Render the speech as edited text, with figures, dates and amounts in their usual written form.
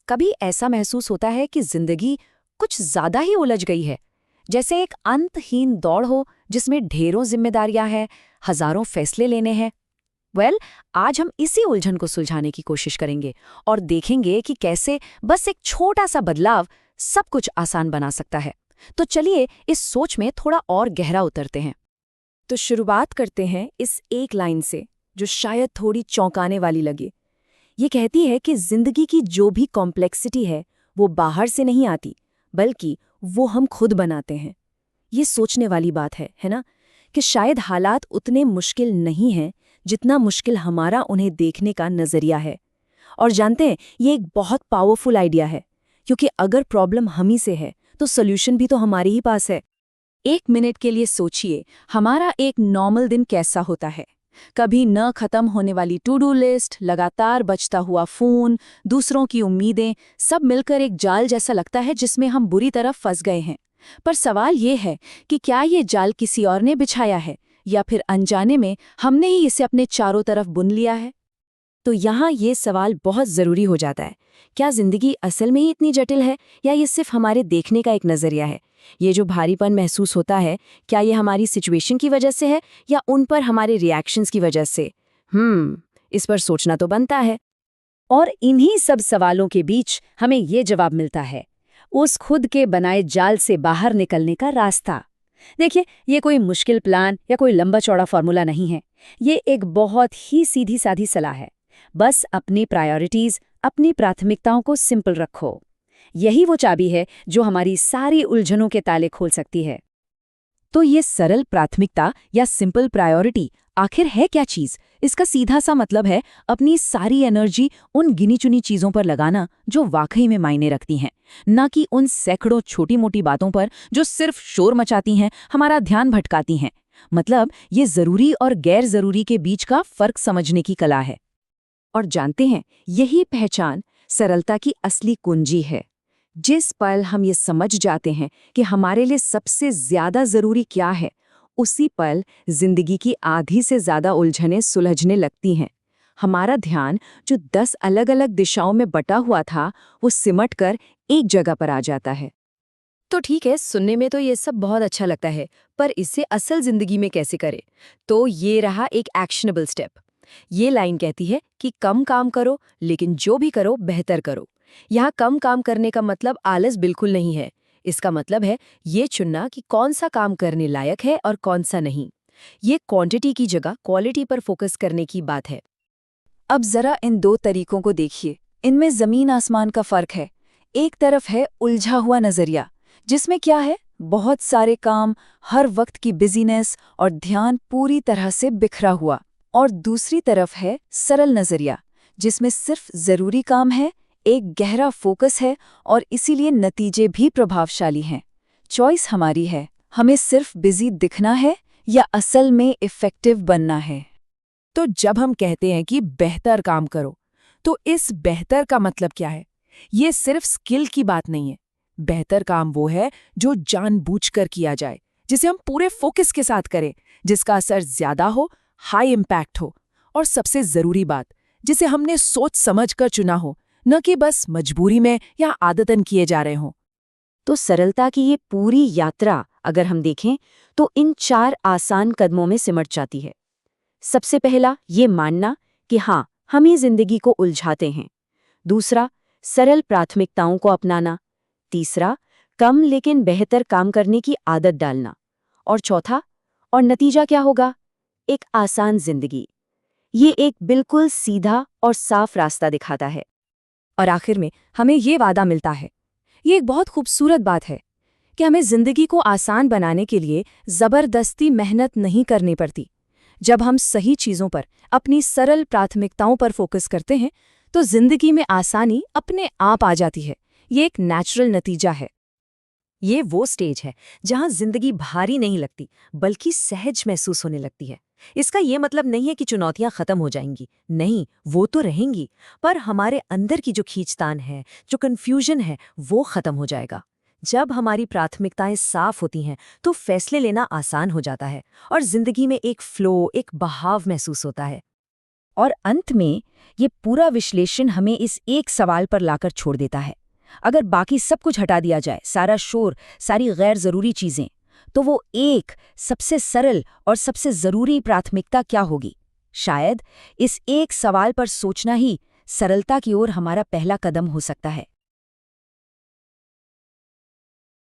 कभी ऐसा महसूस होता है कि जिंदगी कुछ ज्यादा ही उलझ गई है, जैसे एक अंतहीन दौड़ हो जिसमें ढेरों जिम्मेदारियां हैं, हजारों फैसले लेने हैं। आज हम इसी उलझन को सुलझाने की कोशिश करेंगे और देखेंगे कि कैसे बस एक छोटा सा बदलाव सब कुछ आसान बना सकता है। तो चलिए इस सोच में थोड़ा और गहरा उतरते हैं। तो शुरुआत करते हैं इस एक लाइन से, जो शायद थोड़ी चौंकाने वाली लगे। ये कहती है कि जिंदगी की जो भी कॉम्प्लेक्सिटी है वो बाहर से नहीं आती, बल्कि वो हम खुद बनाते हैं। ये सोचने वाली बात है ना, कि शायद हालात उतने मुश्किल नहीं हैं जितना मुश्किल हमारा उन्हें देखने का नजरिया है। और जानते हैं, ये एक बहुत पावरफुल आइडिया है, क्योंकि अगर प्रॉब्लम हम ही से है तो सोल्यूशन भी तो हमारे ही पास है। 1 मिनट के लिए सोचिए, हमारा एक नॉर्मल दिन कैसा होता है। कभी न खत्म होने वाली टू डू लिस्ट, लगातार बजता हुआ फोन, दूसरों की उम्मीदें, सब मिलकर एक जाल जैसा लगता है जिसमें हम बुरी तरह फंस गए हैं। पर सवाल ये है कि क्या ये जाल किसी और ने बिछाया है, या फिर अनजाने में हमने ही इसे अपने चारों तरफ बुन लिया है। तो यहाँ ये सवाल बहुत ज़रूरी हो जाता है, क्या ज़िंदगी असल में ही इतनी जटिल है, या ये सिर्फ हमारे देखने का एक नज़रिया है। ये जो भारीपन महसूस होता है, क्या ये हमारी सिचुएशन की वजह से है या उन पर हमारे रिएक्शंस की वजह से। इस पर सोचना तो बनता है। और इन्हीं सब सवालों के बीच हमें ये जवाब मिलता है, उस खुद के बनाए जाल से बाहर निकलने का रास्ता। देखिए, ये कोई मुश्किल प्लान या कोई लंबा चौड़ा फॉर्मूला नहीं है। ये एक बहुत ही सीधी साधी सलाह है। बस अपनी प्रायोरिटीज, अपनी प्राथमिकताओं को सिंपल रखो। यही वो चाबी है जो हमारी सारी उलझनों के ताले खोल सकती है। तो ये सरल प्राथमिकता या सिंपल प्रायोरिटी आखिर है क्या चीज़? इसका सीधा सा मतलब है अपनी सारी एनर्जी उन गिनी चुनी चीज़ों पर लगाना जो वाकई में मायने रखती हैं, ना कि उन सैकड़ों छोटी मोटी बातों पर जो सिर्फ शोर मचाती हैं, हमारा ध्यान भटकाती हैं। मतलब ये ज़रूरी और गैर ज़रूरी के बीच का फ़र्क समझने की कला है। और जानते हैं, यही पहचान सरलता की असली कुंजी है। जिस पल हम ये समझ जाते हैं कि हमारे लिए सबसे ज्यादा जरूरी क्या है, उसी पल जिंदगी की आधी से ज्यादा उलझनें सुलझने लगती हैं। हमारा ध्यान जो 10 अलग अलग दिशाओं में बटा हुआ था, वो सिमट कर एक जगह पर आ जाता है। तो ठीक है, सुनने में तो ये सब बहुत अच्छा लगता है, पर इसे असल जिंदगी में कैसे करें? तो ये रहा एक एक्शनेबल स्टेप। ये लाइन कहती है कि कम काम करो, लेकिन जो भी करो बेहतर करो। यहाँ कम काम करने का मतलब आलस बिल्कुल नहीं है। इसका मतलब है ये चुनना कि कौन सा काम करने लायक है और कौन सा नहीं। ये क्वांटिटी की जगह क्वालिटी पर फोकस करने की बात है। अब जरा इन दो तरीकों को देखिए, इनमें जमीन आसमान का फर्क है। एक तरफ है उलझा हुआ नजरिया, जिसमें क्या है, बहुत सारे काम, हर वक्त की बिजीनेस और ध्यान पूरी तरह से बिखरा हुआ। और दूसरी तरफ है सरल नजरिया, जिसमें सिर्फ जरूरी काम है, एक गहरा फोकस है और इसीलिए नतीजे भी प्रभावशाली हैं। चॉइस हमारी है, हमें सिर्फ बिजी दिखना है या असल में इफेक्टिव बनना है। तो जब हम कहते हैं कि बेहतर काम करो, तो इस बेहतर का मतलब क्या है? ये सिर्फ स्किल की बात नहीं है। बेहतर काम वो है जो जानबूझकर किया जाए, जिसे हम पूरे फोकस के साथ करें, जिसका असर ज्यादा हो, हाई इम्पैक्ट हो, और सबसे जरूरी बात, जिसे हमने सोच समझ कर चुना हो, न कि बस मजबूरी में या आदतन किए जा रहे हों। तो सरलता की ये पूरी यात्रा अगर हम देखें तो इन 4 आसान कदमों में सिमट जाती है। सबसे पहला, ये मानना कि हाँ, हम ही जिंदगी को उलझाते हैं। दूसरा, सरल प्राथमिकताओं को अपनाना। तीसरा, कम लेकिन बेहतर काम करने की आदत डालना। और चौथा, और नतीजा क्या होगा? एक आसान जिंदगी। ये एक बिल्कुल सीधा और साफ रास्ता दिखाता है। और आखिर में हमें ये वादा मिलता है, ये एक बहुत खूबसूरत बात है, कि हमें जिंदगी को आसान बनाने के लिए जबरदस्ती मेहनत नहीं करनी पड़ती। जब हम सही चीजों पर, अपनी सरल प्राथमिकताओं पर फोकस करते हैं, तो जिंदगी में आसानी अपने आप आ जाती है। ये एक नेचुरल नतीजा है। ये वो स्टेज है जहां जिंदगी भारी नहीं लगती, बल्कि सहज महसूस होने लगती है। इसका ये मतलब नहीं है कि चुनौतियां खत्म हो जाएंगी, नहीं, वो तो रहेंगी, पर हमारे अंदर की जो खींचतान है, जो कन्फ्यूजन है, वो खत्म हो जाएगा। जब हमारी प्राथमिकताएं साफ होती हैं, तो फैसले लेना आसान हो जाता है और जिंदगी में एक फ्लो, एक बहाव महसूस होता है। और अंत में ये पूरा विश्लेषण हमें इस एक सवाल पर लाकर छोड़ देता है, अगर बाकी सब कुछ हटा दिया जाए, सारा शोर, सारी गैर ज़रूरी चीज़ें, तो वो एक सबसे सरल और सबसे ज़रूरी प्राथमिकता क्या होगी? शायद इस एक सवाल पर सोचना ही सरलता की ओर हमारा पहला कदम हो सकता है।